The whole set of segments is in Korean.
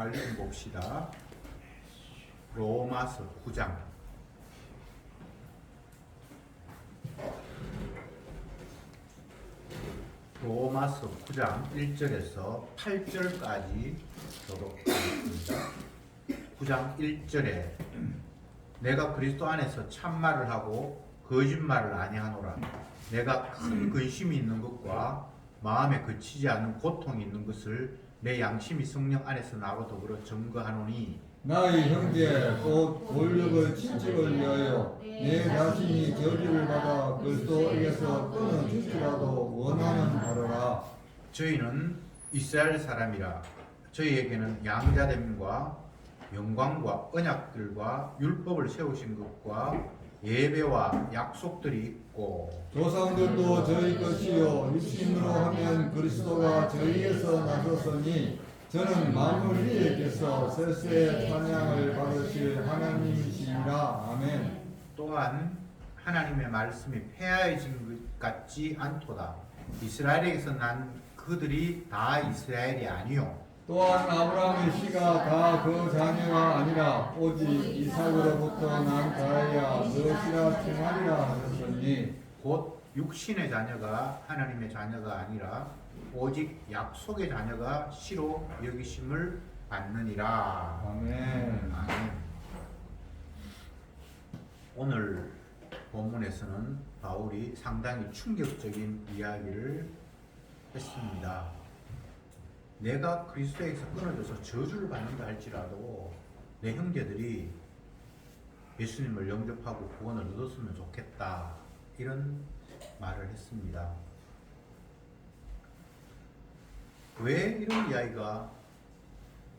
말씀 봅시다. 로마서 9장. 로마서 9장 1절에서 8절까지 교독하겠습니다. 9장 1절에 내가 그리스도 안에서 참말을 하고 거짓말을 아니하노라. 내가 큰 근심이 있는 것과 마음에 그치지 않는 고통이 있는 것을 내 양심이 성령 안에서 나로 더불어 증거하노니 나의 형제 곧 권력을 취직을 위하여 내 자신이 저주를 받아 그리스도에게서 끊어질지라도 원하는 바로라. 저희는 이스라엘 사람이라 저희에게는 양자됨과 영광과 언약들과 율법을 세우신 것과 예배와 약속들이 있고 조상들도 저희 것이요 육신으로 하면 그리스도가 저희에서 나섰으니 저는 만물 위에께서 셀세의 찬양을 받으실 하나님이시니라. 아멘. 또한 하나님의 말씀이 폐하해진 것 같지 않도다. 이스라엘에게서 난 그들이 다 이스라엘이 아니요 또한 아브라함의 씨가 다 그 자녀가 아니라 오직 이삭으로부터 난 자야 무엇이라 칭하리라 하셨으니 곧 육신의 자녀가 하나님의 자녀가 아니라 오직 약속의 자녀가 씨로 여기심을 받느니라. 아멘. 아멘. 오늘 본문에서는 바울이 상당히 충격적인 이야기를 했습니다. 내가 그리스도에서 끊어져서 저주를 받는다 할지라도 내 형제들이 예수님을 영접하고 구원을 얻었으면 좋겠다, 이런 말을 했습니다. 왜 이런 이야기가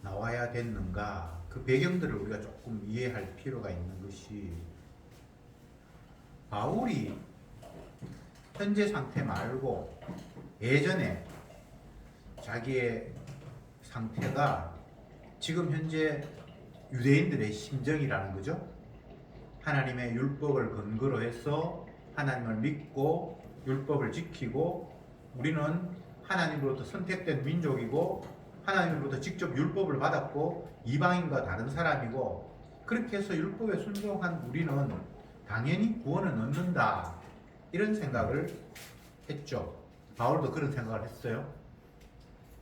나와야 됐는가? 그 배경들을 우리가 조금 이해할 필요가 있는 것이, 바울이 현재 상태 말고 예전에 자기의 상태가 지금 현재 유대인들의 심정이라는 거죠. 하나님의 율법을 근거로 해서 하나님을 믿고 율법을 지키고, 우리는 하나님으로부터 선택된 민족이고 하나님으로부터 직접 율법을 받았고 이방인과 다른 사람이고, 그렇게 해서 율법에 순종한 우리는 당연히 구원을 얻는다, 이런 생각을 했죠. 바울도 그런 생각을 했어요.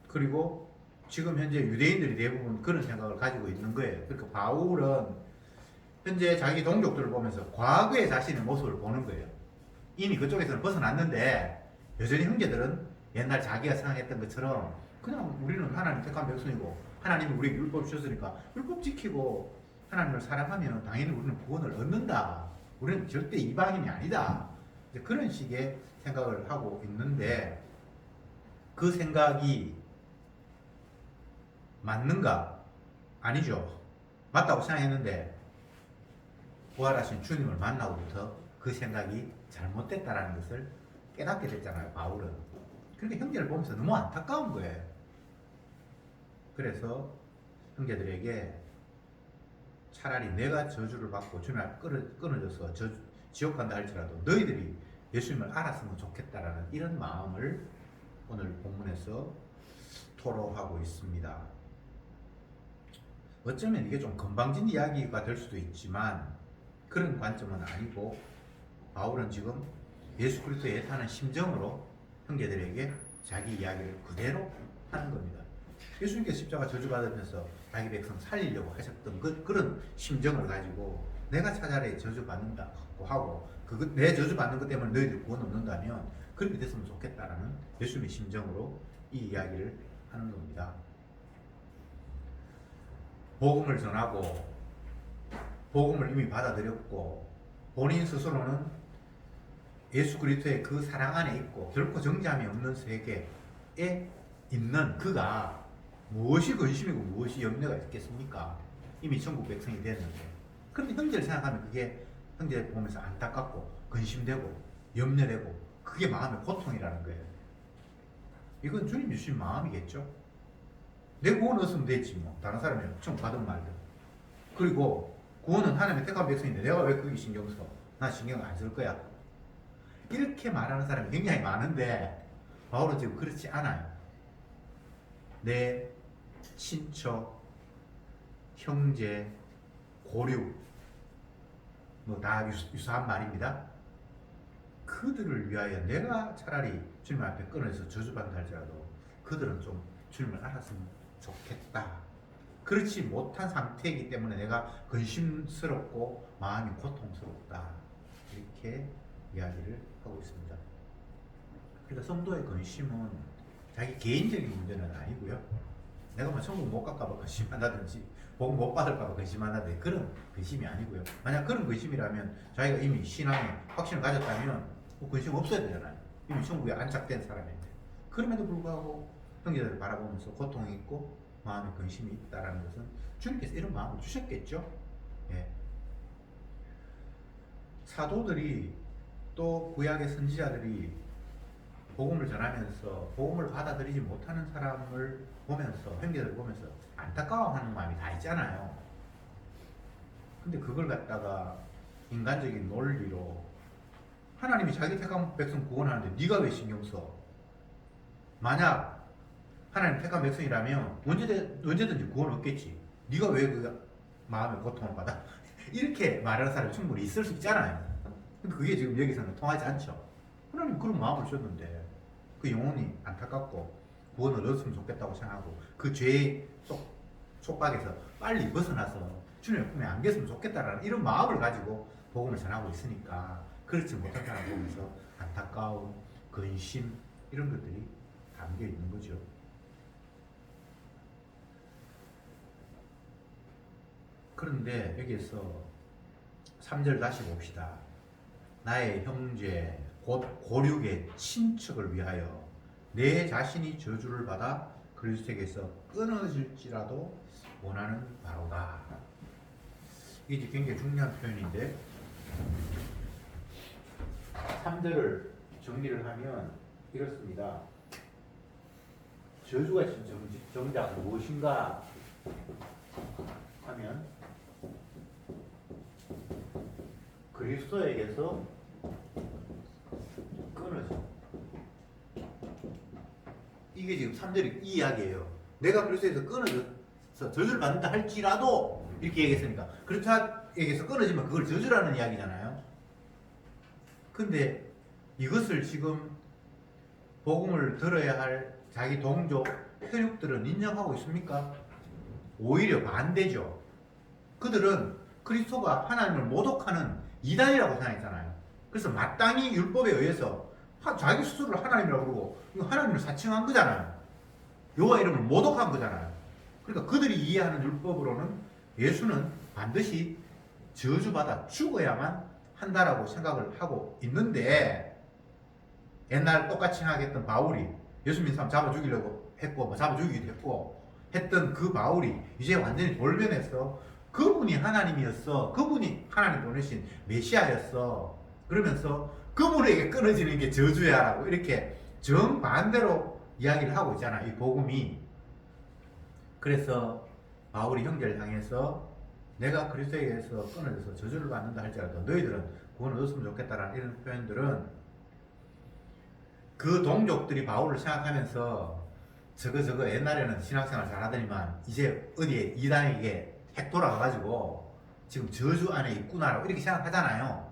그리고 지금 현재 유대인들이 대부분 그런 생각을 가지고 있는 거예요. 그러니까 바울은 현재 자기 동족들을 보면서 과거의 자신의 모습을 보는 거예요. 이미 그쪽에서는 벗어났는데 여전히 형제들은 옛날 자기가 생각했던 것처럼 그냥 우리는 하나님 택한 백성이고 하나님이 우리에게 율법 주셨으니까 율법 지키고 하나님을 사랑하면 당연히 우리는 구원을 얻는다, 우리는 절대 이방인이 아니다, 이제 그런 식의 생각을 하고 있는데, 그 생각이 맞는가? 아니죠. 맞다고 생각했는데 부활하신 주님을 만나고부터 그 생각이 잘못됐다라는 것을 깨닫게 됐잖아요, 바울은. 그러니까 형제를 보면서 너무 안타까운 거예요. 그래서 형제들에게 차라리 내가 저주를 받고 주님 앞에 끊어져서 지옥 간다 할지라도 너희들이 예수님을 알았으면 좋겠다라는 이런 마음을 오늘 본문에서 토로하고 있습니다. 어쩌면 이게 좀 건방진 이야기가 될 수도 있지만 그런 관점은 아니고, 바울은 지금 예수 그리스도에 애타는 심정으로 형제들에게 자기 이야기를 그대로 하는 겁니다. 예수님께서 십자가 저주받으면서 자기 백성 살리려고 하셨던 그런 심정을 가지고 내가 차라리 저주받는다고 하고 내 저주받는 것 때문에 너희들 구원 얻는다면 그렇게 됐으면 좋겠다라는 예수님의 심정으로 이 이야기를 하는 겁니다. 복음을 전하고 복음을 이미 받아들였고 본인 스스로는 예수 그리스도의 그 사랑 안에 있고 결코 정죄함이 없는 세계에 있는 그가 무엇이 근심이고 무엇이 염려가 있겠습니까? 이미 천국 백성이 됐는데. 그런데 형제를 생각하면 그게 형제 보면서 안타깝고 근심되고 염려되고 그게 마음의 고통이라는 거예요. 이건 주님 주신 마음이겠죠. 내 구원 얻으면 됐지 뭐, 다른 사람이 천국 가든 말든. 그리고 구원은 하나님의 택한 백성인데 내가 왜 그게 신경 써? 나 신경 안 쓸 거야. 이렇게 말하는 사람이 굉장히 많은데 바울은 지금 그렇지 않아요. 내 친척, 형제, 고륙 뭐 다 유사한 말입니다. 그들을 위하여 내가 차라리 주님 앞에 끊어서 저주받는다 할지라도 그들은 좀 주님을 알았으면 좋겠다. 그렇지 못한 상태이기 때문에 내가 근심스럽고 마음이 고통스럽다. 이렇게 이야기를 하고 있습니다. 그러니까 성도의 근심은 자기 개인적인 문제는 아니고요. 내가 뭐 천국 못 갈까봐 근심한다든지 복 못 받을까봐 근심한다든지 그런 근심이 아니고요. 만약 그런 근심이라면 자기가 이미 신앙에 확신을 가졌다면 뭐 근심 없어야 되잖아요. 이미 천국에 안착된 사람인데. 그럼에도 불구하고 형제들을 바라보면서 고통이 있고 마음에 근심이 있다는 것은 주님께서 이런 마음을 주셨겠죠. 예. 사도들이 또 구약의 선지자들이 복음을 전하면서 복음을 받아들이지 못하는 사람을 보면서 형제들 보면서 안타까워하는 마음이 다 있잖아요. 근데 그걸 갖다가 인간적인 논리로 하나님이 자기 택한 백성 구원하는데 네가 왜 신경 써? 만약 하나님 택한 백성이라면 언제든지 구원 얻겠지. 네가 왜 그 마음의 고통을 받아? 이렇게 말하는 사람이 충분히 있을 수 있잖아요. 근데 그게 지금 여기서는 통하지 않죠. 하나님 그런 마음을 주셨는데 그 영혼이 안타깝고 구원을 얻었으면 좋겠다고 생각하고 그 죄의 속박에서 빨리 벗어나서 주님의 품에 안겼으면 좋겠다라는 이런 마음을 가지고 복음을 전하고 있으니까 그렇지 못한 사람 보면서 안타까움, 근심 이런 것들이 담겨 있는 거죠. 그런데 여기에서 3절 다시 봅시다. 나의 형제 곧 고륙의 친척을 위하여 내 자신이 저주를 받아 그리스도에게서 끊어질지라도 원하는 바로다. 이게 굉장히 중요한 표현인데 3절을 정리를 하면 이렇습니다. 저주가 정작 무엇인가 하면 그리스도에게서 끊어져. 이게 지금 3절이 이 이야기예요. 내가 그리스도에서 끊어져서 저주를 받는다 할지라도 이렇게 얘기했으니까 그리스도에게서 끊어지면 그걸 저주라는 이야기잖아요. 근데 이것을 지금 복음을 들어야 할 자기 동족 혈육들은 인정하고 있습니까? 오히려 반대죠. 그들은 그리스도가 하나님을 모독하는 이단이라고 생각했잖아요. 그래서 마땅히 율법에 의해서 자기 스스로를 하나님이라고 그러고 이거 하나님을 사칭한 거잖아요. 여호와 이름을 모독한 거잖아요. 그러니까 그들이 이해하는 율법으로는 예수는 반드시 저주받아 죽어야만 한다라고 생각을 하고 있는데 옛날 똑같이 생각했던 바울이 예수 믿는 사람 잡아 죽이려고 했고 뭐 잡아 죽이기도 했고 했던 그 바울이 이제 완전히 돌변해서 그분이 하나님이었어. 그분이 하나님 보내신 메시아였어. 그러면서 그분에게 끊어지는 게 저주야라고 이렇게 정반대로 이야기를 하고 있잖아. 이 복음이. 그래서 바울이 형제를 향해서 내가 그리스도에게서 끊어져서 저주를 받는다 할지라도 너희들은 구원을 얻었으면 좋겠다라는 이런 표현들은 그 동족들이 바울을 생각하면서 저거 옛날에는 신학생활 잘하더니만 이제 어디에 이단에게 핵 돌아가가지고 지금 저주 안에 있구나라고 이렇게 생각하잖아요.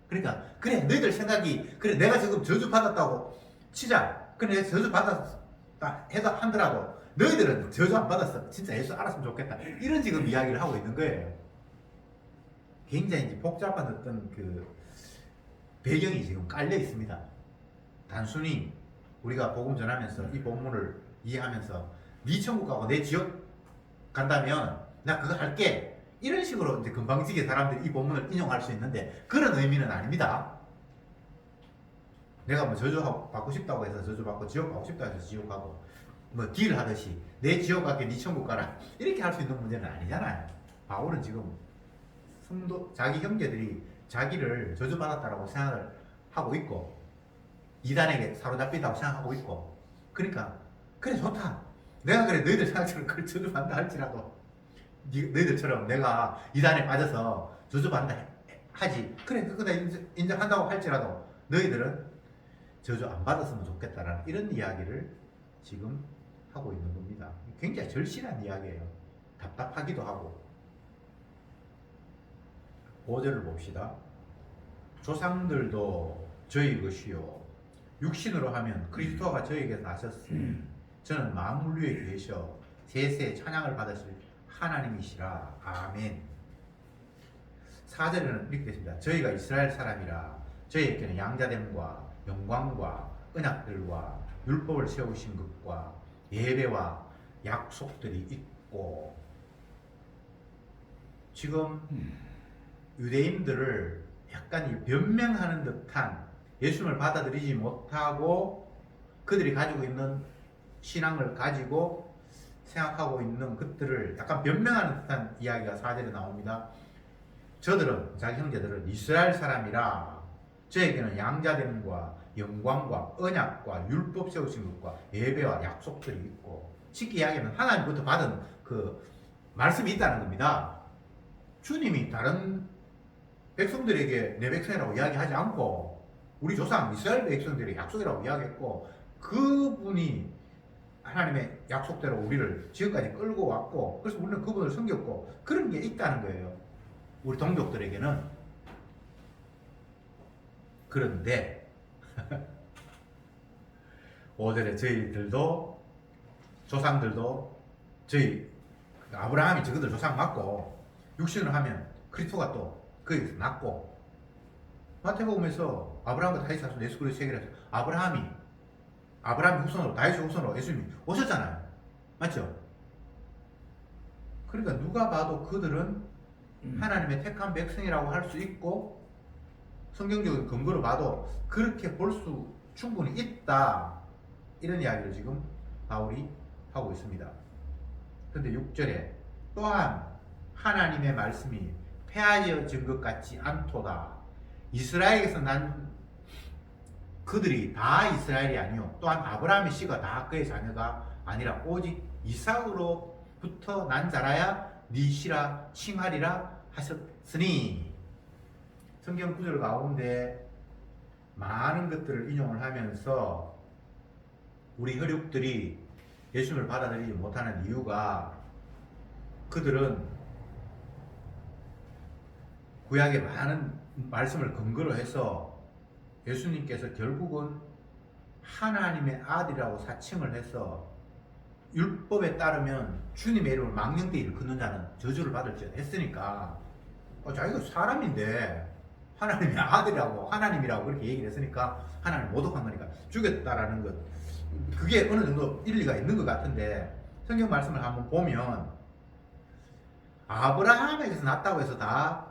그러니까 그래 너희들 생각이 그래 내가 지금 저주 받았다고 치자. 그래 저주 받았다 해도 한더라도 너희들은 저주 안 받았어. 진짜 예수 알았으면 좋겠다. 이런 지금 이야기를 하고 있는 거예요. 굉장히 복잡한 어떤 그 배경이 지금 깔려 있습니다. 단순히 우리가 복음 전하면서 이 본문을 이해하면서 네 천국 가고 내 지옥 간다면 나 그거 할게 이런 식으로 이제 금방지게 사람들이 이 본문을 인용할 수 있는데 그런 의미는 아닙니다. 내가 뭐 저주 받고 싶다고 해서 저주 받고 지옥 가고 싶다고 해서 지옥 가고 뭐 딜 하듯이 내 지옥 갈게 네 천국 가라 이렇게 할 수 있는 문제는 아니잖아요. 바울은 지금 성도 자기 형제들이 자기를 저주 받았다라고 생각을 하고 있고 이단에게 사로잡힌다고 생각하고 있고 그러니까 그래 좋다. 내가 그래 너희들 생각처럼 그걸 저주받는다 할지라도 너희들처럼 내가 이단에 빠져서 저주받는다 하지 그래 그거 다 인정한다고 할지라도 너희들은 저주 안 받았으면 좋겠다라는 이런 이야기를 지금 하고 있는 겁니다. 굉장히 절실한 이야기예요. 답답하기도 하고. 5절을 봅시다. 조상들도 저희 것이요 육신으로 하면 그리스도가 저에게서 나셨으니 저는 만물 위에 계셔 세세 찬양을 받으실 하나님이시라. 아멘. 4절에는 이렇게 됐습니다. 저희가 이스라엘 사람이라 저희에게는 양자됨과 영광과 언약들과 율법을 세우신 것과 예배와 약속들이 있고. 지금 유대인들을 약간 변명하는 듯한 예수님을 받아들이지 못하고 그들이 가지고 있는 신앙을 가지고 생각하고 있는 것들을 약간 변명하는 듯한 이야기가 4절에 나옵니다. 저들은, 자기 형제들은 이스라엘 사람이라 저에게는 양자됨과 영광과 언약과 율법 세우신 것과 예배와 약속들이 있고. 쉽게 이야기하면 하나님부터 받은 그 말씀이 있다는 겁니다. 주님이 다른 백성들에게 내 백성이라고 이야기하지 않고 우리 조상 이스라엘 백성들의 약속이라고 이야기했고, 그분이 하나님의 약속대로 우리를 지금까지 끌고 왔고, 그래서 우리는 그분을 섬겼고, 그런 게 있다는 거예요, 우리 동족들에게는. 그런데 5절에 저희들도 조상들도 저희 아브라함이 저그들 조상 맞고 육신을 하면 그리스도가 또 거기서 났고, 마태복음에서 아브라함과 다윗 자손 예수 그리스도 세계라서 아브라함 후손으로 다윗 후손으로 예수님이 오셨잖아요. 맞죠? 그러니까 누가 봐도 그들은 하나님의 택한 백성이라고 할 수 있고, 성경적인 근거로 봐도 그렇게 볼 수 충분히 있다, 이런 이야기를 지금 바울이 하고 있습니다. 그런데 6절에 또한 하나님의 말씀이 폐하여진 것 같지 않도다. 이스라엘에서 난 그들이 다 이스라엘이 아니요 또한 아브라함의 씨가 다 그의 자녀가 아니라 오직 이삭으로부터 난 자라야 네 씨라 칭하리라 하셨으니. 성경 구절 가운데 많은 것들을 인용을 하면서 우리 혈육들이 예수님을 받아들이지 못하는 이유가, 그들은 구약의 많은 말씀을 근거로 해서 예수님께서 결국은 하나님의 아들이라고 사칭을 해서 율법에 따르면 주님의 이름을 망령되이를 긋는 자는 저주를 받을지 했으니까, 자기가 사람인데 하나님의 아들이라고 하나님이라고 그렇게 얘기를 했으니까 하나님 모독한 거니까 죽였다라는 것, 그게 어느 정도 일리가 있는 것 같은데, 성경 말씀을 한번 보면 아브라함에게서 났다고 해서 다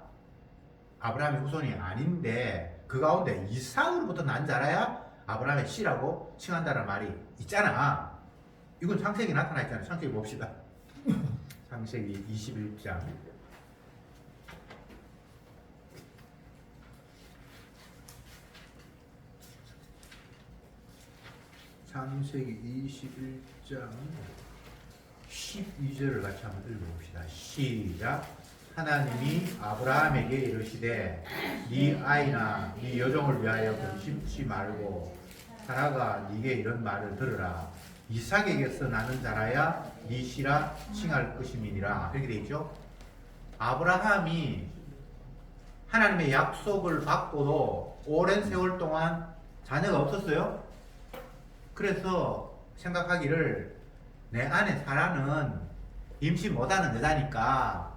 아브라함의 후손이 아닌데, 그 가운데 이삭으로부터 난 자라야 아브라함의 씨라고 칭한다는 말이 있잖아. 이건 창세기 나타나 있잖아요. 창세기 봅시다. 창세기 21장 창세기 21장 12절을 같이 한번 읽어봅시다. 시작. 하나님이 아브라함에게 이르시되 네 아이나 네 여종을 위하여 근심치 말고 사라가 네게 이런 말을 들으라. 이삭에게서 나는 자라야 네 씨라 칭할 것임이니라. 그렇게 되어 있죠. 아브라함이 하나님의 약속을 받고도 오랜 세월 동안 자녀가 없었어요. 그래서 생각하기를 내 아내 사라는 임신 못하는 여자니까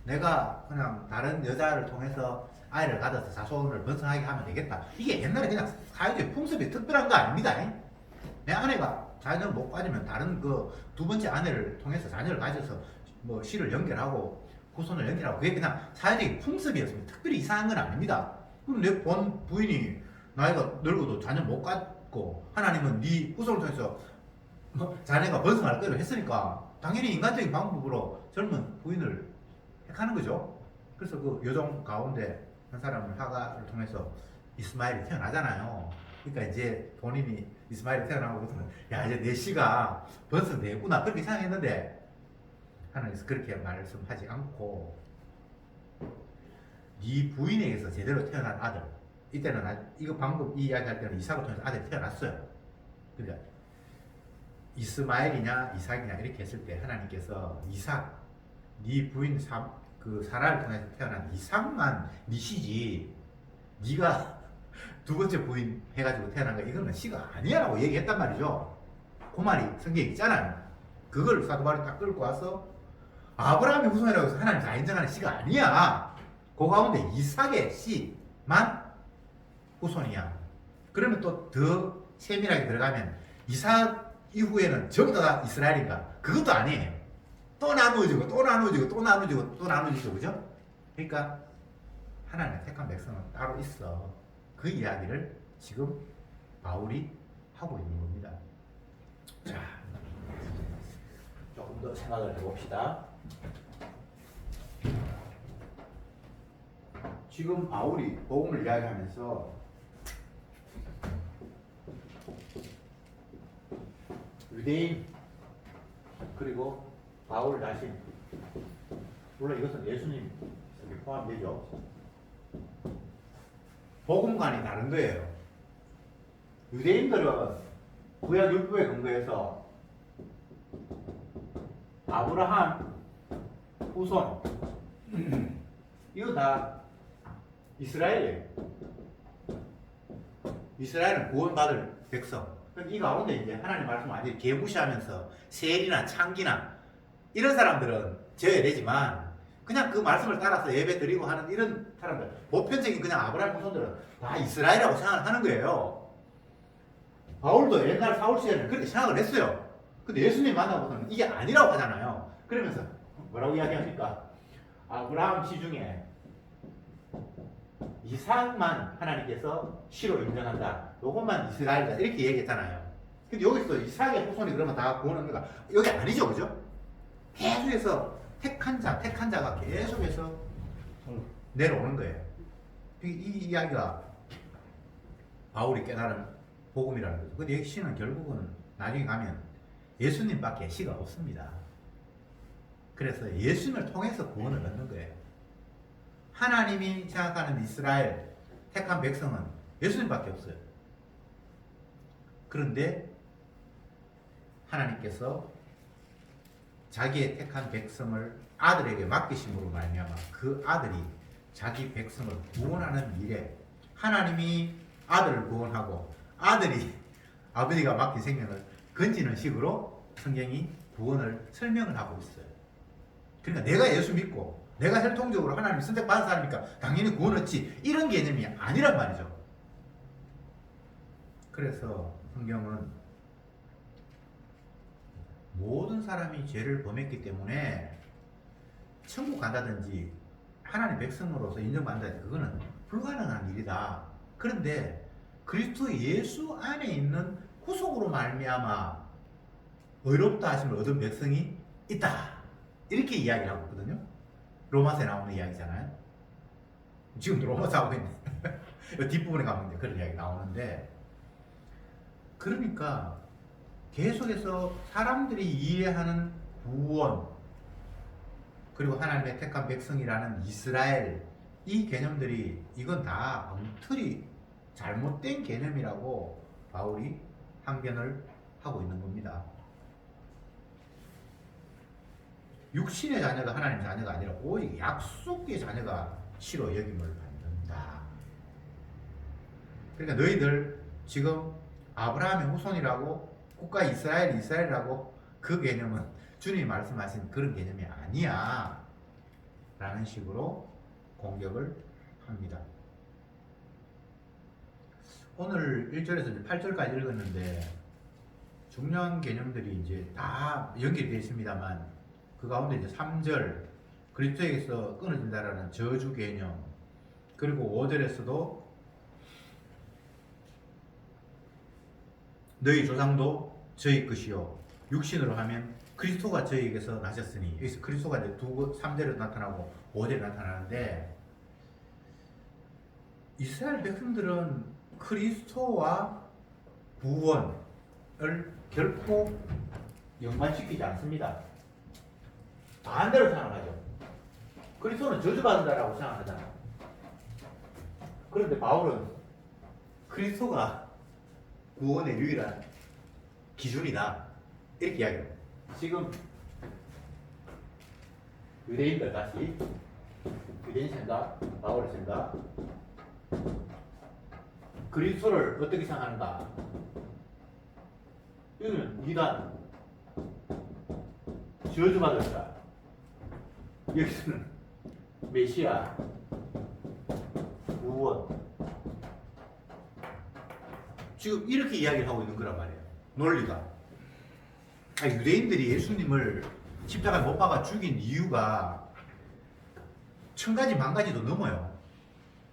내가 그냥 다른 여자를 통해서 아이를 가져서 자손을 번성하게 하면 되겠다. 이게 옛날에 그냥 사회적 풍습이 특별한 거 아닙니다. 내 아내가 자녀를 못 가지면 다른 그 두 번째 아내를 통해서 자녀를 가져서 뭐 씨를 연결하고 후손을 연결하고, 그게 그냥 사회적인 풍습이었습니다. 특별히 이상한 건 아닙니다. 그럼 내 본 부인이 나이가 늙어도 자녀 못 갖고 하나님은 네 후손을 통해서 자녀가 번성할 거라고 했으니까 당연히 인간적인 방법으로 젊은 부인을 택하는 거죠. 그래서 그 여종 가운데 한 사람은 하가를 통해서 이스마엘이 태어나잖아요. 그러니까 이제 본인이 이스마엘이 태어나고부터는 야, 이제 내 씨가 번성되겠구나, 그렇게 생각했는데 하나님께서 그렇게 말씀하지 않고 네 부인에게서 제대로 태어난 아들, 이때는 이거 방금 이 이야기할 때는 이삭을 통해서 아들이 태어났어요. 그러니까 이스마엘이냐 이삭이냐 이렇게 했을 때 하나님께서 이삭, 네 부인 그 사라를 통해서 태어난 이삭만 네 시지. 네가 두 번째 부인 해가지고 태어난 거 이거는 씨가 아니야라고 얘기했단 말이죠. 그 말이 성경에 있잖아요. 그걸 사도 바울이 딱 끌고 와서 아브라함의 후손이라고 해서 하나님 다 인정하는 씨가 아니야. 그 가운데 이삭의 씨만 후손이야. 그러면 또 더 세밀하게 들어가면 이삭 이후에는 전부 다 이스라엘인가? 그것도 아니에요. 또 나누어지고 또 나누어지고 또 나누어지고 또 나누어지죠. 그죠? 그러니까 하나님의 택한 백성은 따로 있어. 그 이야기를 지금 바울이 하고 있는 겁니다. 자, 조금 더 생각을 해봅시다. 지금 바울이 복음을 이야기하면서 유대인 그리고 바울 자신, 물론 이것은 예수님 포함되죠. 복음관이 다른 거예요. 유대인들은 구약 율법에 근거해서 아브라함 후손 이거 다 이스라엘이에요. 이스라엘은 구원받을 백성. 이 가운데 이제 하나님 말씀 완전히 개무시하면서 세일이나 창기나 이런 사람들은 져야 되지만 그냥 그 말씀을 따라서 예배 드리고 하는 이런 사람들, 보편적인 그냥 아브라함 후손들은 다 이스라엘이라고 생각을 하는 거예요. 바울도 옛날 사울 시대는 그렇게 생각을 했어요. 근데 예수님 만나고서는 이게 아니라고 하잖아요. 그러면서 뭐라고 이야기합니까? 아브라함 씨 중에 이삭만 하나님께서 시로 인정한다. 요것만 이스라엘이다. 이렇게 얘기했잖아요. 근데 여기서 이삭의 후손이 그러면 다 구원한 거가 여기 아니죠. 그죠? 계속해서 택한 자가 계속해서 내려오는 거예요. 이 이야기가 바울이 깨달은 복음이라는 거죠. 근데 여기 시는 결국은 나중에 가면 예수님밖에 시가 없습니다. 그래서 예수님을 통해서 구원을 얻는 거예요. 하나님이 생각하는 이스라엘 택한 백성은 예수님밖에 없어요. 그런데 하나님께서 자기의 택한 백성을 아들에게 맡기심으로 말미암아 그 아들이 자기 백성을 구원하는 일에 하나님이 아들을 구원하고 아들이 아버지가 맡긴 생명을 건지는 식으로 성경이 구원을 설명을 하고 있어요. 그러니까 내가 예수 믿고 내가 혈통적으로 하나님 선택받은 사람이니까 당연히 구원 얻지 이런 개념이 아니란 말이죠. 그래서 성경은 모든 사람이 죄를 범했기 때문에 천국 간다든지 하나님 백성으로서 인정받는다든지 그거는 불가능한 일이다. 그런데 그리스도 예수 안에 있는 구속으로 말미암아 의롭다 하심을 얻은 백성이 있다. 이렇게 이야기를 하고 있거든요. 로마서에 나오는 이야기잖아요. 지금도 로마서 하고 있는데 뒷부분에 가면 이제 그런 이야기 나오는데, 그러니까 계속해서 사람들이 이해하는 구원 그리고 하나님의 택한 백성이라는 이스라엘, 이 개념들이 이건 다 엉터리 잘못된 개념이라고 바울이 항변을 하고 있는 겁니다. 육신의 자녀가 하나님 자녀가 아니라 오직 약속의 자녀가 시로 여김을 받는다. 그러니까 너희들 지금 아브라함의 후손이라고 국가 이스라엘이라고 그 개념은 주님이 말씀하신 그런 개념이 아니야 라는 식으로 공격을 합니다. 오늘 1절에서 이제 8절까지 읽었는데 중요한 개념들이 이제 다 연결되어 있습니다만 그 가운데 이제 3절 그리스도에게서 끊어진다라는 저주 개념, 그리고 5절에서도 너희 조상도 저희 것이요 육신으로 하면 그리스도가 저희에게서 나셨으니, 여기서 그리스도가 이제 3절에 나타나고 5절에 나타나는데, 이스라엘 백성들은 그리스도와 구원을 결코 연관시키지 않습니다. 반대로 생각하죠. 그리스도는 저주받는다라고 생각하잖아요. 그런데 바울은 그리스도가 구원의 유일한 기준이다 이렇게 이야기해요. 지금 유대인들 다시 유대인 생각, 바울의 생각. 그리스도를 어떻게 생각하는가? 이거는 이단, 저주받을 자. 여기서는 메시아, 구원. 지금 이렇게 이야기를 하고 있는 거란 말이에요. 논리가. 유대인들이 예수님을 십자가에 못 박아 죽인 이유가 천 가지 만 가지도 넘어요.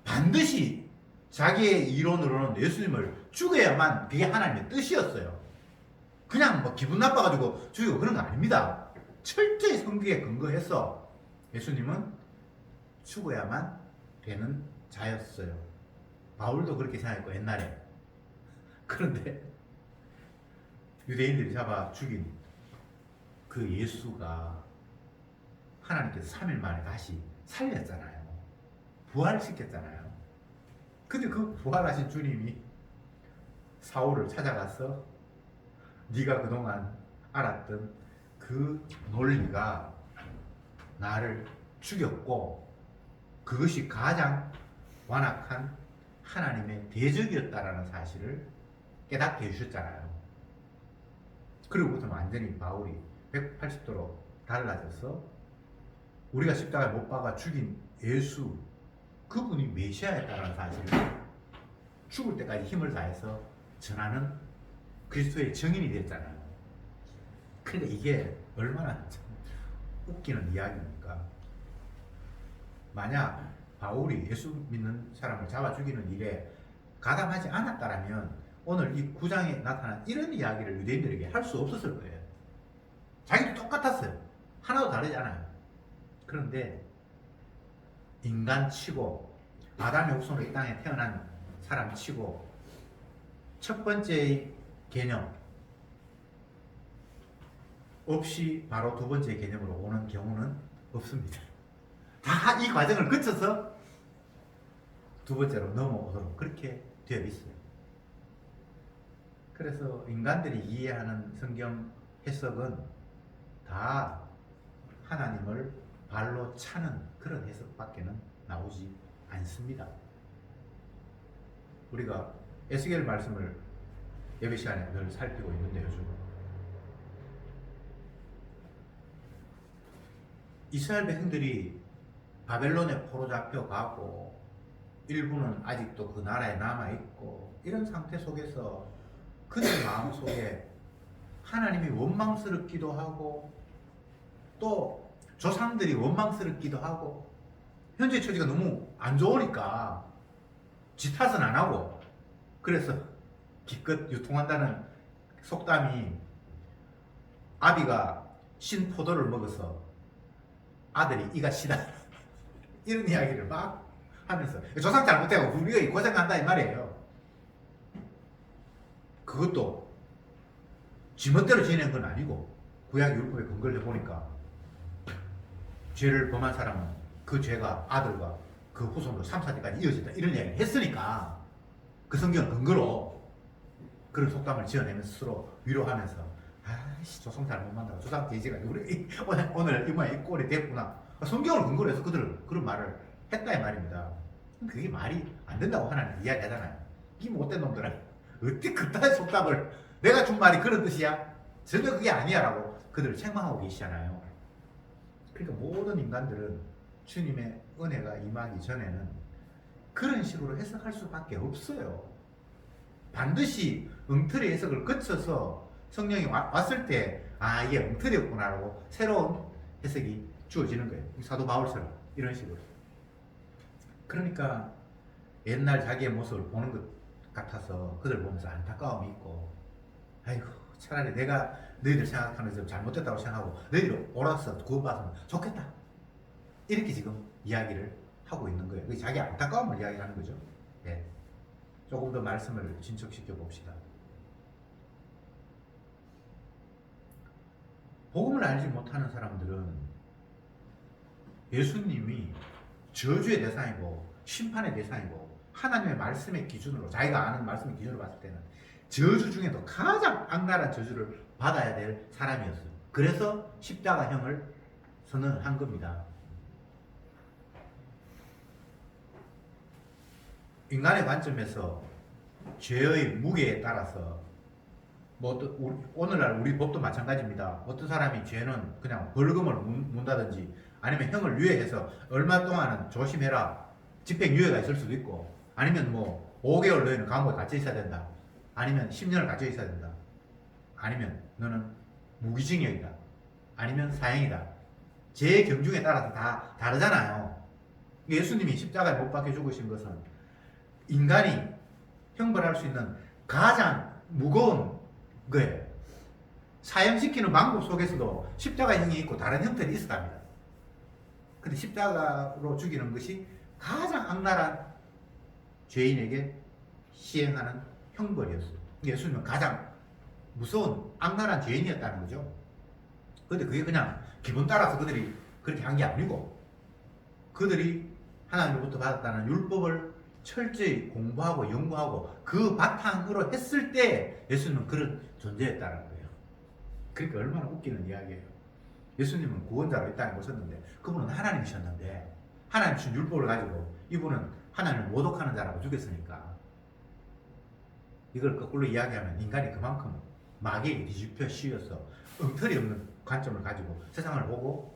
반드시 자기의 이론으로는 예수님을 죽여야만 그게 하나님의 뜻이었어요. 그냥 뭐 기분 나빠가지고 죽이고 그런 거 아닙니다. 철저히 성경에 근거해서 예수님은 죽어야만 되는 자였어요. 바울도 그렇게 생각했고 옛날에. 그런데 유대인들이 잡아 죽인 그 예수가 하나님께서 3일 만에 다시 살렸잖아요. 부활시켰잖아요. 근데 그 부활하신 주님이 사울을 찾아가서 네가 그동안 알았던 그 논리가 나를 죽였고 그것이 가장 완악한 하나님의 대적이었다라는 사실을 깨닫게 해주셨잖아요. 그리고부터 완전히 바울이 180도로 달라져서 우리가 십자가에 못 박아 죽인 예수, 그분이 메시아였다는 사실을 죽을 때까지 힘을 다해서 전하는 그리스도의 증인이 됐잖아요. 그러니까 이게 얼마나 참 웃기는 이야기입니까? 만약 바울이 예수 믿는 사람을 잡아 죽이는 일에 가담하지 않았다면 오늘 이 9장에 나타난 이런 이야기를 유대인들에게 할 수 없었을 거예요. 자기도 똑같았어요. 하나도 다르지 않아요. 그런데 인간 치고 아담의 후손으로 이 땅에 태어난 사람 치고 첫 번째의 개념 없이 바로 두 번째 개념으로 오는 경우는 없습니다. 다 이 과정을 거쳐서 두 번째로 넘어오도록 그렇게 되어 있어요. 그래서 인간들이 이해하는 성경 해석은 다 하나님을 발로 차는 그런 해석밖에는 나오지 않습니다. 우리가 에스겔 말씀을 예배 시간에 늘 살피고 있는데 요즘 이스라엘 백성들이 바벨론에 포로 잡혀가고 일부는 아직도 그 나라에 남아있고 이런 상태 속에서 그들 마음속에 하나님이 원망스럽기도 하고 또 조상들이 원망스럽기도 하고 현재 처지가 너무 안 좋으니까 지 탓은 안 하고 그래서 기껏 유통한다는 속담이 아비가 신 포도를 먹어서 아들이 이가 시다 이런 이야기를 막 하면서 조상 잘못하고 우리가 고생한다 이 말이에요. 그것도 지멋대로 지낸 건 아니고 구약 율법에 근거를 해보니까 죄를 범한 사람은 그 죄가 아들과 그 후손으로 3, 4대까지 이어진다 이런 이야기를 했으니까 그 성경 근거로 그런 속담을 지어내면서 스스로 위로하면서 아이씨 조상 잘못 만나고 조상 돼지가 우리 오늘 이 모양 이 꼴이 됐구나 성경을 근거로 해서 그들은 그런 말을 했다 이 말입니다. 그게 말이 안 된다고 하나님 이야기하잖아요. 이 못된 놈들아 어떻게 그딴 속담을 내가 준 말이 그런 뜻이야? 전혀 그게 아니야 라고 그들을 책망하고 계시잖아요. 그러니까 모든 인간들은 주님의 은혜가 임하기 전에는 그런 식으로 해석할 수밖에 없어요. 반드시 엉터리 해석을 거쳐서 성령이 왔을 때 아 이게 엉터리였구나 라고 새로운 해석이 주어지는 거예요. 사도 바울처럼 이런 식으로. 그러니까 옛날 자기의 모습을 보는 것 같아서 그들 보면서 안타까움이 있고 아이고 차라리 내가 너희들 생각하는 좀 잘못됐다고 생각하고 너희들 옳아서 구원받으면 좋겠다 이렇게 지금 이야기를 하고 있는 거예요. 그게 자기 안타까움을 이야기하는 거죠. 네. 조금 더 말씀을 진척시켜 봅시다. 복음을 알지 못하는 사람들은 예수님이 저주의 대상이고 심판의 대상이고 하나님의 말씀의 기준으로 자기가 아는 말씀의 기준으로 봤을 때는 저주 중에도 가장 악랄한 저주를 받아야 될 사람이었어요. 그래서 십자가형을 선언한 겁니다. 인간의 관점에서 죄의 무게에 따라서 오늘날 우리 법도 마찬가지입니다. 어떤 사람이 죄는 그냥 벌금을 문다든지 아니면 형을 유예해서 얼마 동안은 조심해라 집행유예가 있을 수도 있고 아니면 뭐 5개월 너희는 감옥에 갇혀 있어야 된다 아니면 10년을 갇혀 있어야 된다 아니면 너는 무기징역이다 아니면 사형이다. 죄의 경중에 따라서 다 다르잖아요. 예수님이 십자가에 못 박혀 죽으신 것은 인간이 형벌할 수 있는 가장 무거운 거예요. 사형시키는 방법 속에서도 십자가형이 있고 다른 형태는 있었답니다. 근데 십자가로 죽이는 것이 가장 악랄한 죄인에게 시행하는 형벌이었어요. 예수님은 가장 무서운 악랄한 죄인이었다는 거죠. 근데 그게 그냥 기분 따라서 그들이 그렇게 한 게 아니고 그들이 하나님으로부터 받았다는 율법을 철저히 공부하고 연구하고 그 바탕으로 했을 때 예수님은 그런 존재였다는 거예요. 그러니까 얼마나 웃기는 이야기예요. 예수님은 구원자로 이 땅에 오셨는데 그분은 하나님이셨는데 하나님 준 율법을 가지고 이분은 하나님을 모독하는 자라고 죽였으니까 이걸 거꾸로 이야기하면 인간이 그만큼 마귀에게 뒤집혀 씌워서 엉터리 없는 관점을 가지고 세상을 보고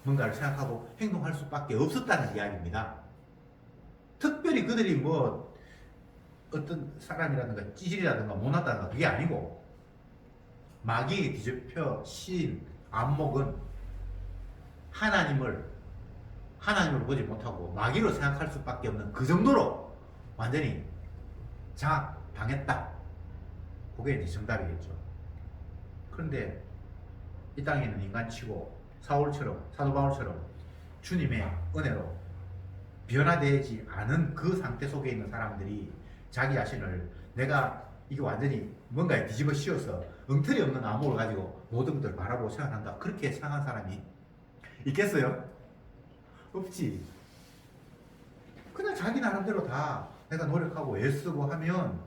뭔가를 생각하고 행동할 수밖에 없었다는 이야기입니다. 특별히 그들이 뭐 어떤 사람이라든가 찌질이라든가 못났다든가 그게 아니고 마귀에게 뒤집혀 씌인 안목은 하나님을 보지 못하고 마귀로 생각할 수밖에 없는 그 정도로 완전히 장악당했다. 그게 이제 정답이겠죠. 그런데 이 땅에 있는 인간치고 사도 바울처럼 주님의 은혜로 변화되지 않은 그 상태 속에 있는 사람들이 자기 자신을 내가 이게 완전히 뭔가에 뒤집어 씌워서 엉터리 없는 안목을 가지고 모든 것들을 바라보고 생각한다. 그렇게 생각한 사람이 있겠어요? 없지. 그냥 자기 나름대로 다 내가 노력하고 애쓰고 하면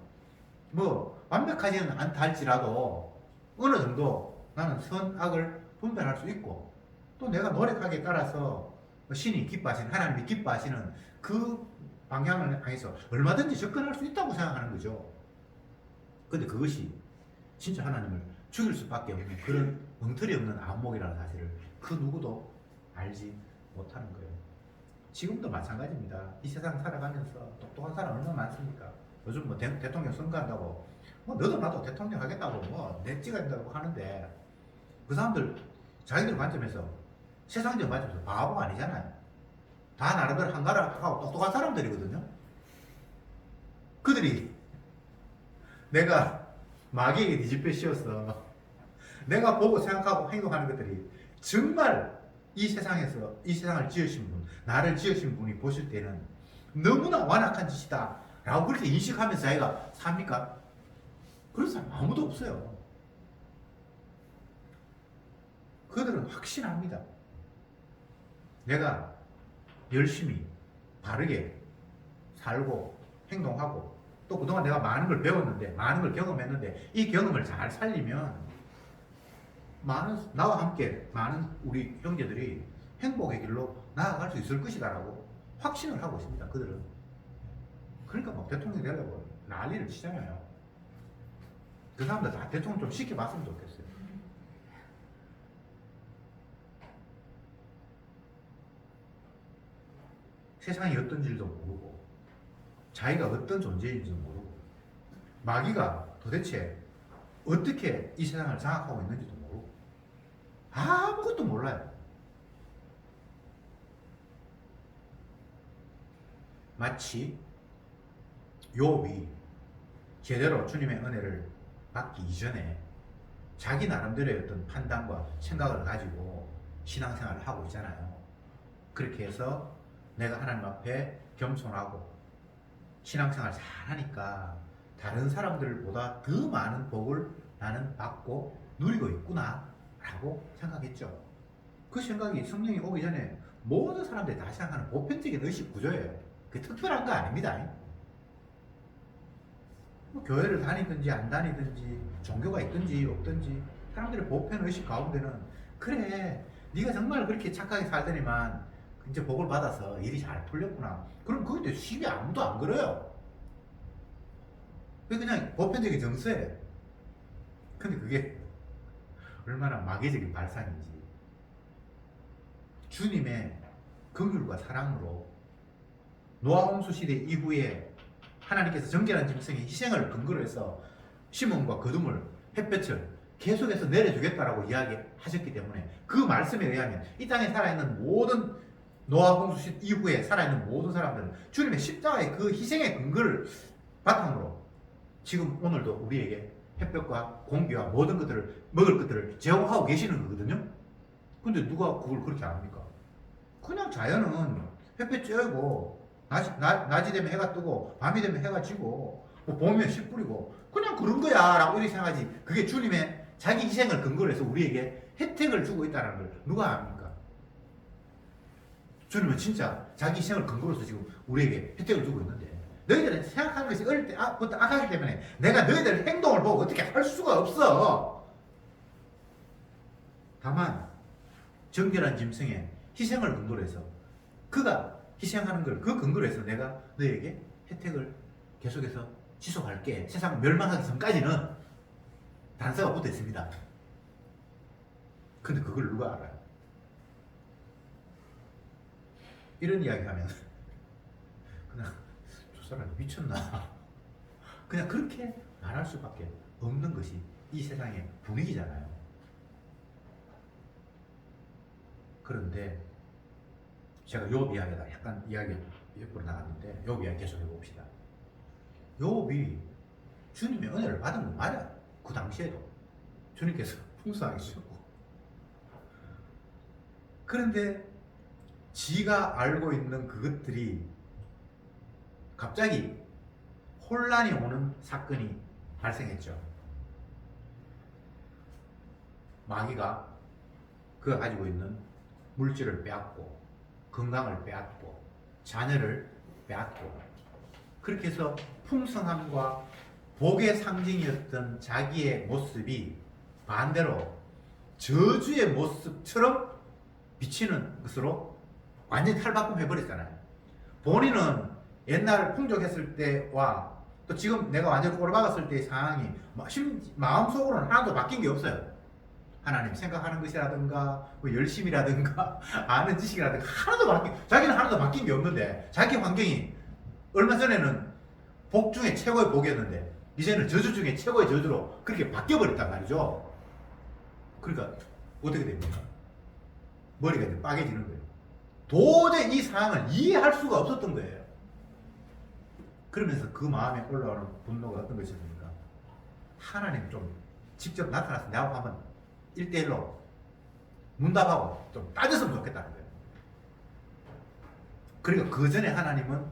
뭐 완벽하지는 않다 할지라도 어느 정도 나는 선악을 분별할 수 있고 또 내가 노력하기에 따라서 신이 기뻐하시는 하나님이 기뻐하시는 그 방향을 향해서 얼마든지 접근할 수 있다고 생각하는 거죠. 근데 그것이 진짜 하나님을 죽일 수밖에 없는 그런 엉터리 없는 안목이라는 사실을 그 누구도 알지 못하는 거예요. 지금도 마찬가지입니다. 이 세상 살아가면서 똑똑한 사람 얼마나 많습니까? 요즘 뭐 대통령 선거한다고 뭐 너도 나도 대통령 하겠다고 뭐 내 찍어야 된다고 하는데 그 사람들 자기들 관점에서 세상적 관점에서 바보가 아니잖아요. 다 나름대로 한가하고 똑똑한 사람들이거든요. 그들이 내가 마귀에게 뒤집혀 씌워서 내가 보고 생각하고 행동하는 것들이 정말 이 세상을 지으신 분, 나를 지으신 분이 보실 때는 너무나 완악한 짓이다 라고 그렇게 인식하면서 자기가 삽니까? 그런 사람 아무도 없어요. 그들은 확신합니다. 내가 열심히 바르게 살고 행동하고 또 그동안 내가 많은 걸 배웠는데 많은 걸 경험했는데 이 경험을 잘 살리면 나와 함께 많은 우리 형제들이 행복의 길로 나아갈 수 있을 것이다 라고 확신을 하고 있습니다. 그들은. 그러니까 막 대통령이 되려고 난리를 치잖아요. 그 사람들 다 대통령 좀 시켜봤으면 좋겠어요. 세상이 어떤 줄도 모르고 자기가 어떤 존재인지도 모르고 마귀가 도대체 어떻게 이 세상을 장악하고 있는지도 모르고 아무것도 몰라요. 마치 욥이 제대로 주님의 은혜를 받기 이전에 자기 나름대로의 어떤 판단과 생각을 가지고 신앙생활을 하고 있잖아요. 그렇게 해서 내가 하나님 앞에 겸손하고 신앙생활 잘하니까 다른 사람들보다 더 많은 복을 나는 받고 누리고 있구나 라고 생각했죠. 그 생각이 성령이 오기 전에 모든 사람들이 다 생각하는 보편적인 의식 구조예요. 그게 특별한 거 아닙니다. 뭐 교회를 다니든지 안 다니든지 종교가 있든지 없든지 사람들의 보편 의식 가운데는 그래 네가 정말 그렇게 착하게 살더니만 이제 복을 받아서 일이 잘 풀렸구나. 그럼 그것도 쉽게 아무도 안 그래요. 그게 그냥 보편적인 정서예요. 근데 그게 얼마나 마귀적인 발상인지. 주님의 긍휼과 사랑으로 노아 홍수 시대 이후에 하나님께서 정결한 짐승의 희생을 근거로 해서 시몬과 거둠을 햇볕을 계속해서 내려주겠다라고 이야기하셨기 때문에 그 말씀에 의하면 이 땅에 살아있는 모든 노아 홍수 이후에 살아있는 모든 사람들은 주님의 십자가의 그 희생의 근거를 바탕으로 지금 오늘도 우리에게 햇볕과 공기와 모든 것들을 먹을 것들을 제공하고 계시는 거거든요. 근데 누가 그걸 그렇게 안 합니까? 그냥 자연은 햇볕 쬐고 낮이 되면 해가 뜨고 밤이 되면 해가 지고 뭐 봄이면 씨 뿌리고 그냥 그런 거야 라고 이렇게 생각하지. 그게 주님의 자기 희생을 근거로 해서 우리에게 혜택을 주고 있다는 걸 누가 압니까? 주님은 진짜 자기 희생을 근거로 해서 지금 우리에게 혜택을 주고 있는데 너희들은 생각하는 것이 어릴 때부터 악하기 때문에 내가 너희들 행동을 보고 어떻게 할 수가 없어. 다만 정결한 짐승의 희생을 근거로 해서 그가 희생하는 걸 그 근거로 해서 내가 너에게 혜택을 계속해서 지속할게. 세상 멸망하기 전까지는 단서가 붙어 있습니다. 근데 그걸 누가 알아요? 이런 이야기 하면 그냥 저 사람 미쳤나? 그냥 그렇게 말할 수밖에 없는 것이 이 세상의 분위기잖아요. 그런데 제가 욥 이야기다 약간 이야기 옆으로 나갔는데 욥 이야기 계속 해봅시다. 욥이 주님의 은혜를 받은 건 맞아요. 그 당시에도 주님께서 풍성하게 주셨고, 그런데 지가 알고 있는 그것들이 갑자기 혼란이 오는 사건이 발생했죠. 마귀가 그가 가지고 있는 물질을 빼앗고 건강을 빼앗고 자녀를 빼앗고 그렇게 해서 풍성함과 복의 상징이었던 자기의 모습이 반대로 저주의 모습처럼 비치는 것으로 완전히 탈바꿈해버렸잖아요. 본인은 옛날 풍족했을 때와 또 지금 내가 완전히 꼬라박았을 때의 상황이 마음속으로는 하나도 바뀐 게 없어요. 하나님 생각하는 것이라든가 뭐 열심이라든가 아는 지식이라든가 자기는 하나도 바뀐 게 없는데 자기 환경이 얼마 전에는 복 중에 최고의 복이었는데 이제는 저주 중에 최고의 저주로 그렇게 바뀌어버렸단 말이죠. 그러니까 어떻게 됩니까? 머리가 이제 빠개지는 거예요. 도저히 이 상황을 이해할 수가 없었던 거예요. 그러면서 그 마음에 올라오는 분노가 어떤 것이었습니까? 하나님 좀 직접 나타나서 나하고 한번 1대1로 문답하고 좀 따졌으면 좋겠다는 거예요. 그러니까 그 전에 하나님은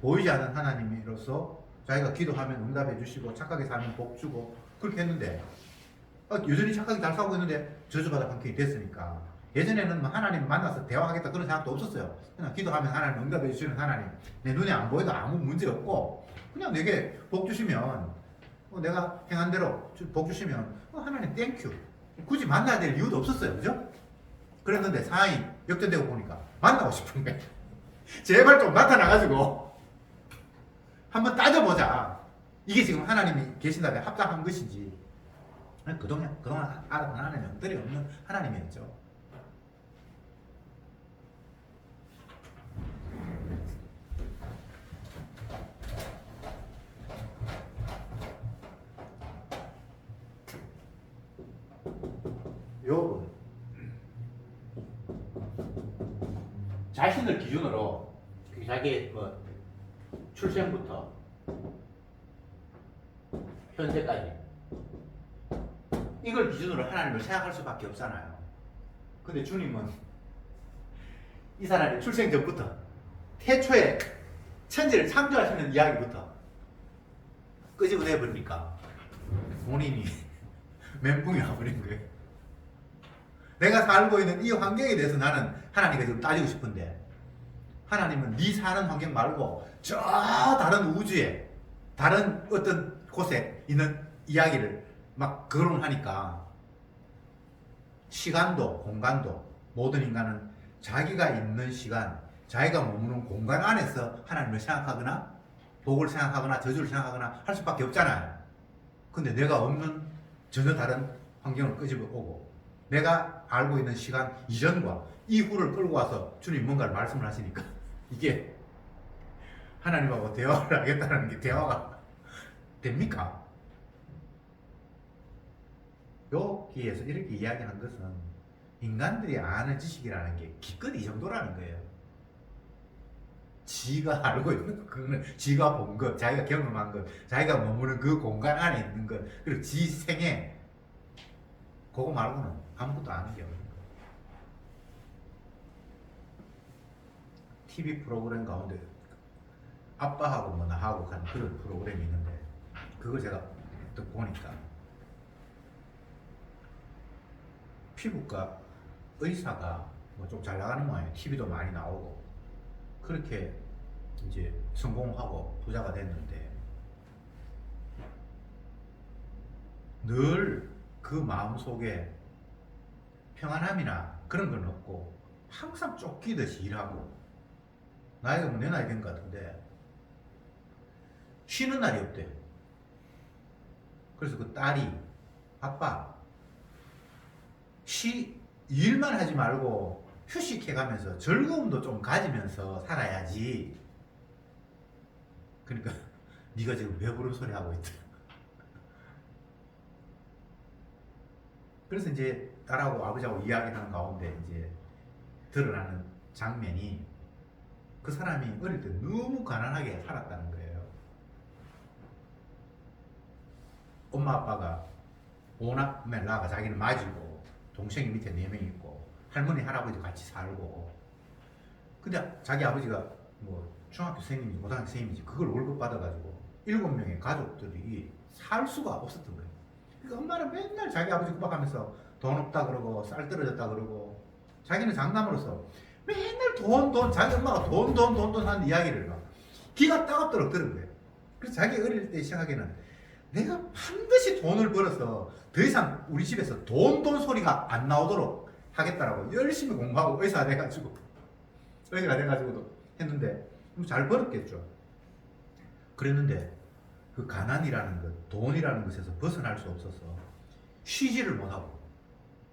보이지 않는 하나님으로서 자기가 기도하면 응답해 주시고 착하게 살면 복 주고 그렇게 했는데 여전히 착하게 잘 살고 있는데 저주받아 방편이 됐으니까 예전에는 뭐 하나님 만나서 대화하겠다 그런 생각도 없었어요. 그냥 기도하면 하나님 응답해 주시는 하나님 내 눈에 안 보여도 아무 문제 없고 그냥 내게 복 주시면 내가 행한 대로 복 주시면 하나님 땡큐 굳이 만나야 될 이유도 없었어요. 그죠? 그랬는데 상황이 역전되고 보니까 만나고 싶은 거예요. 제발 좀 나타나가지고 한번 따져보자. 이게 지금 하나님이 계신다면 합당한 것인지. 그동안 알았던 하나님 영들이 없는 하나님이었죠. 욥은 자신을 기준으로 자기의 출생부터 현재까지 이걸 기준으로 하나님을 생각할 수밖에 없잖아요. 근데 주님은 이 사람의 출생 전부터 태초에 천지를 창조하시는 이야기부터 끄집어내 버리니까 본인이 멘붕이 와버린 거예요. 내가 살고 있는 이 환경에 대해서 나는 하나님께 좀 따지고 싶은데 하나님은 네 사는 환경 말고 저 다른 우주에 다른 어떤 곳에 있는 이야기를 막 거론하니까 시간도 공간도 모든 인간은 자기가 있는 시간, 자기가 머무는 공간 안에서 하나님을 생각하거나 복을 생각하거나 저주를 생각하거나 할 수밖에 없잖아요. 근데 내가 없는 전혀 다른 환경을 끄집어 오고 내가 알고 있는 시간 이전과 이후를 끌고 와서 주님 뭔가를 말씀을 하시니까 이게 하나님하고 대화를 하겠다는 게 대화가 됩니까? 여기에서 이렇게 이야기하는 것은 인간들이 아는 지식이라는 게 기껏 이 정도라는 거예요. 지가 알고 있는 것, 그거는 지가 본 것, 자기가 경험한 것, 자기가 머무는 그 공간 안에 있는 것, 그리고 지 생애, 그거 말고는 아무것도 아는 게 없는 거예요. TV 프로그램 가운데 아빠하고 뭐 나하고 하는 그런 프로그램이 있는데 그걸 제가 또 보니까 피부과 의사가 뭐 좀 잘 나가는 모양이에요. TV도 많이 나오고 그렇게 이제 성공하고 부자가 됐는데 늘 그 마음속에 평안함이나 그런 건 없고 항상 쫓기듯이 일하고 나이가 뭐 내 나이 된 것 같은데 쉬는 날이 없대요. 그래서 그 딸이 아빠 일만 하지 말고 휴식해가면서 즐거움도 좀 가지면서 살아야지. 그러니까 네가 지금 왜 그런 소리 하고 있다. 그래서 이제 딸하고 아버지하고 이야기하는 가운데 이제 드러나는 장면이 그 사람이 어릴 때 너무 가난하게 살았다는 거예요. 엄마 아빠가 오남매 낳아가 자기는 맞이고 동생이 밑에 4명 있고 할머니 할아버지 같이 살고 근데 자기 아버지가 뭐 중학교 선생님인지 고등학교 선생님인지 그걸 월급 받아가지고 7명의 가족들이 살 수가 없었던 거예요. 그러니까 엄마는 맨날 자기 아버지 구박하면서 돈 없다 그러고 쌀 떨어졌다 그러고 자기는 장남으로서 맨날 돈 자기 엄마가 돈 하는 이야기를 막 기가 따갑도록 들은 거예요. 그래서 자기 어릴 때 생각에는 내가 반드시 돈을 벌어서 더 이상 우리 집에서 돈 소리가 안 나오도록 하겠다라고 열심히 공부하고 의사가 돼가지고도 했는데 잘 벌었겠죠. 그랬는데 그 가난이라는 것, 돈이라는 것에서 벗어날 수 없어서 쉬지를 못하고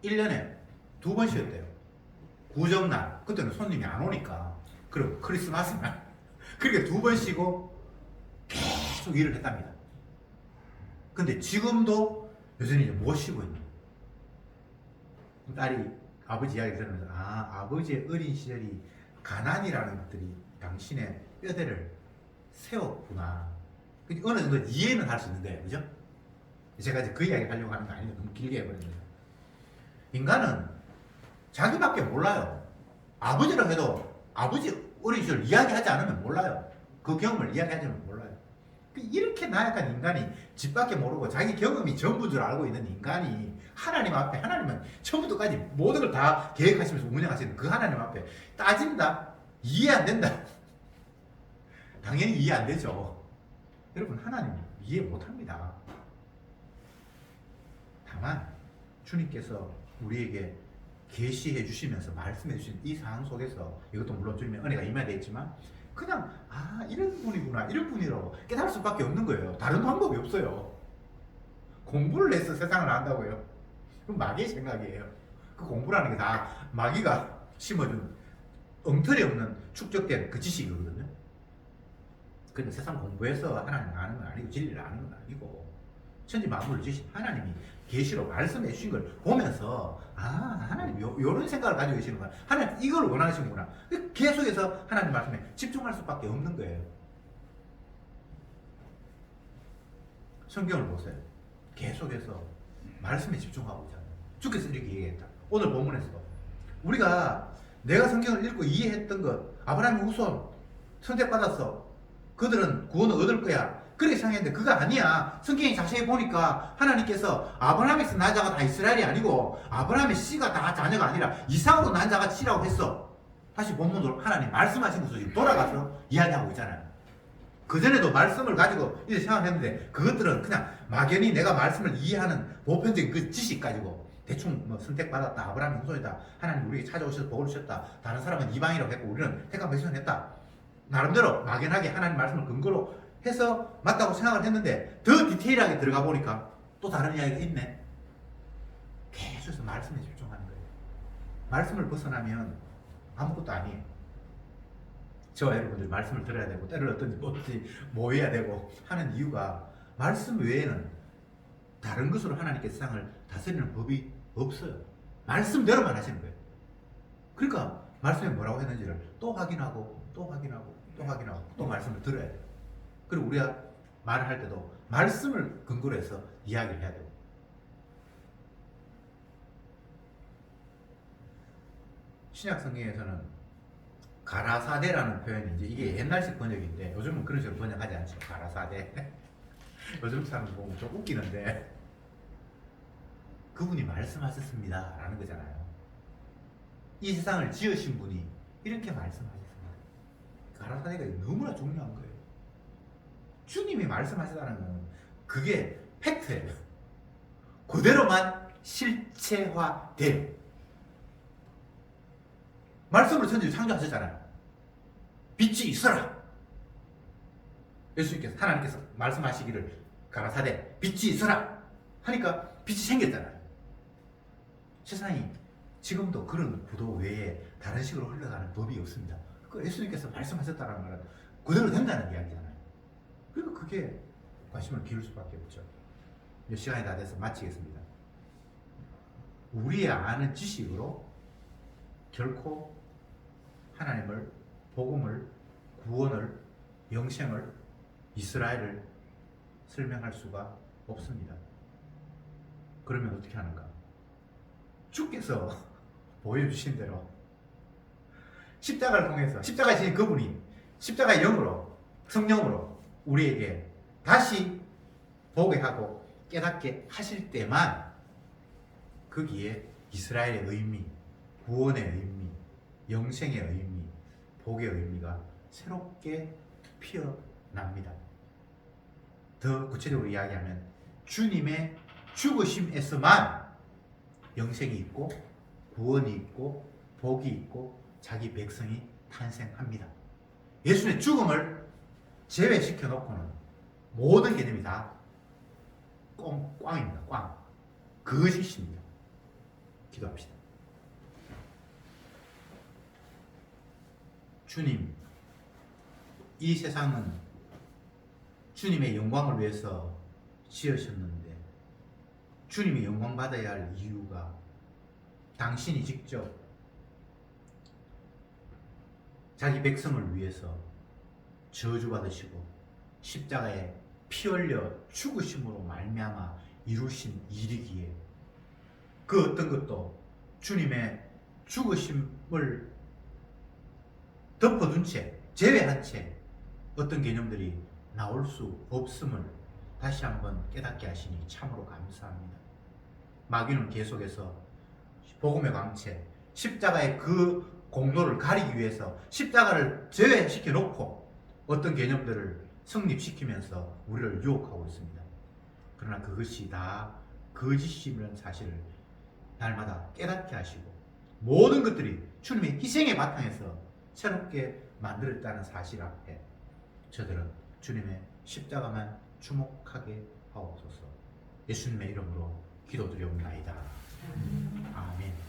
1년에 2번 쉬었대요. 구정날, 그때는 손님이 안 오니까, 그리고 크리스마스 날 그렇게 2번 쉬고 계속 일을 했답니다. 근데 지금도 여전히 못 쉬고 있는 거예요. 딸이 아버지 이야기 들으면서 아버지의 어린 시절이 가난이라는 것들이 당신의 뼈대를 세웠구나. 어느 정도 이해는 할 수 있는데, 그죠? 제가 이제 그 이야기 하려고 하는 거 아니고 너무 길게 해버렸네요. 인간은 자기밖에 몰라요. 아버지라고 해도 아버지 어린 시절 이야기하지 않으면 몰라요. 그 경험을 이야기하지 않으면 몰라요. 이렇게 나약한 인간이 집 밖에 모르고 자기 경험이 전부인 줄 알고 있는 인간이 하나님 앞에, 하나님은 처음부터까지 모든 걸 다 계획하시면서 운영하시는 그 하나님 앞에 따진다? 이해 안 된다? 당연히 이해 안 되죠. 여러분, 하나님 이해 못 합니다. 다만 주님께서 우리에게 계시해 주시면서 말씀해 주신 이 상황 속에서, 이것도 물론 주님의 은혜가 임해야 되겠지만, 그냥 이런 분이구나, 이런 분이라고 깨달을 수밖에 없는 거예요. 다른 방법이 없어요. 공부를 해서 세상을 안다고요? 그건 마귀의 생각이에요. 그 공부라는 게 다 마귀가 심어준 엉터리 없는 축적된 그 지식이거든요. 근데 세상 공부해서 하나님을 아는 건 아니고 진리를 아는 건 아니고, 천지 만물을 지으신 하나님이 계시로 말씀해 주신 걸 보면서 하나님 요런 생각을 가지고 계시는구나, 하나님 이걸 원하시는구나, 계속해서 하나님 말씀에 집중할 수밖에 없는 거예요. 성경을 보세요. 계속해서 말씀에 집중하고 있잖아요. 주께서 이렇게 얘기했다. 오늘 본문에서도 우리가 내가 성경을 읽고 이해했던 것, 아브라함이 우선 선택받았어, 그들은 구원을 얻을 거야, 그렇게 생각했는데 그거 아니야. 성경이 자세히 보니까 하나님께서 아브라함에서 난 자가 다 이스라엘이 아니고 아브라함의 씨가 다 자녀가 아니라 이삭으로 난 자가 치라고 했어. 다시 본문으로 하나님 말씀하신 것으로 지금 돌아가서 이야기하고 있잖아요. 그전에도 말씀을 가지고 이제 생각했는데 그것들은 그냥 막연히 내가 말씀을 이해하는 보편적인 그 지식 가지고 대충 뭐 선택받았다, 아브라함의 후손이다, 하나님 우리에게 찾아오셔서 복을 주셨다, 다른 사람은 이방이라고 했고 우리는 택한 백성을 했다, 나름대로 막연하게 하나님 말씀을 근거로 해서 맞다고 생각을 했는데 더 디테일하게 들어가 보니까 또 다른 이야기가 있네. 계속해서 말씀에 집중하는 거예요. 말씀을 벗어나면 아무것도 아니에요. 저와 여러분들이 말씀을 들어야 되고 때를 어떤지 모여야 되고 하는 이유가 말씀 외에는 다른 것으로 하나님께 세상을 다스리는 법이 없어요. 말씀대로만 하시는 거예요. 그러니까 말씀에 뭐라고 했는지를 또 확인하고 또 확인하고 또 확인하고 또 말씀을 들어야 돼요. 그리고 우리가 말을 할 때도 말씀을 근거로 해서 이야기를 해야 되고. 신약 성경에서는 가라사대라는 표현이 이제 이게 옛날식 번역인데 요즘은 그런 식으로 번역하지 않죠. 가라사대. 요즘 사람 보면 좀 웃기는데 그분이 말씀하셨습니다 라는 거잖아요. 이 세상을 지으신 분이 이렇게 말씀하셨습니다. 가라사대가 너무나 중요한 거예요. 주님이 말씀하셨다는 건 그게 팩트예요. 그대로만 실체화돼요. 말씀으로 천지를 창조하셨잖아요. 빛이 있어라. 예수님께서 하나님께서 말씀하시기를 가라사대 빛이 있어라 하니까 빛이 생겼잖아요. 세상이 지금도 그런 구도 외에 다른 식으로 흘러가는 법이 없습니다. 그 예수님께서 말씀하셨다는 말은 그대로 된다는 이야기잖아요. 그리고 그게 관심을 기울 수밖에 없죠. 이제 시간이 다 돼서 마치겠습니다. 우리의 아는 지식으로 결코 하나님을, 복음을, 구원을, 영생을, 이스라엘을 설명할 수가 없습니다. 그러면 어떻게 하는가? 주께서 보여주신 대로 십자가를 통해서 십자가에 지신 그분이 십자가의 영으로 성령으로 우리에게 다시 보게 하고 깨닫게 하실 때만 거기에 이스라엘의 의미, 구원의 의미, 영생의 의미, 복의 의미가 새롭게 피어납니다. 더 구체적으로 이야기하면 주님의 죽으심에서만 영생이 있고 구원이 있고 복이 있고 자기 백성이 탄생합니다. 예수님의 죽음을 제외시켜 놓고는 모든 개념이 다 꽝입니다. 꽝. 거짓입니다. 기도합시다. 주님, 이 세상은 주님의 영광을 위해서 지으셨는데 주님이 영광 받아야 할 이유가 당신이 직접 자기 백성을 위해서 저주받으시고 십자가에 피 흘려 죽으심으로 말미암아 이루신 일이기에 그 어떤 것도 주님의 죽으심을 덮어둔 채 제외한 채 어떤 개념들이 나올 수 없음을 다시 한번 깨닫게 하시니 참으로 감사합니다. 마귀는 계속해서 복음의 광채, 십자가의 그 공로를 가리기 위해서 십자가를 제외시켜 놓고 어떤 개념들을 성립시키면서 우리를 유혹하고 있습니다. 그러나 그것이 다 거짓임이라는 사실을 날마다 깨닫게 하시고 모든 것들이 주님의 희생의 바탕에서 새롭게 만들었다는 사실 앞에 저들은 주님의 십자가만 주목하게 하옵소서. 예수님의 이름으로 기도드리옵나이다. 아멘.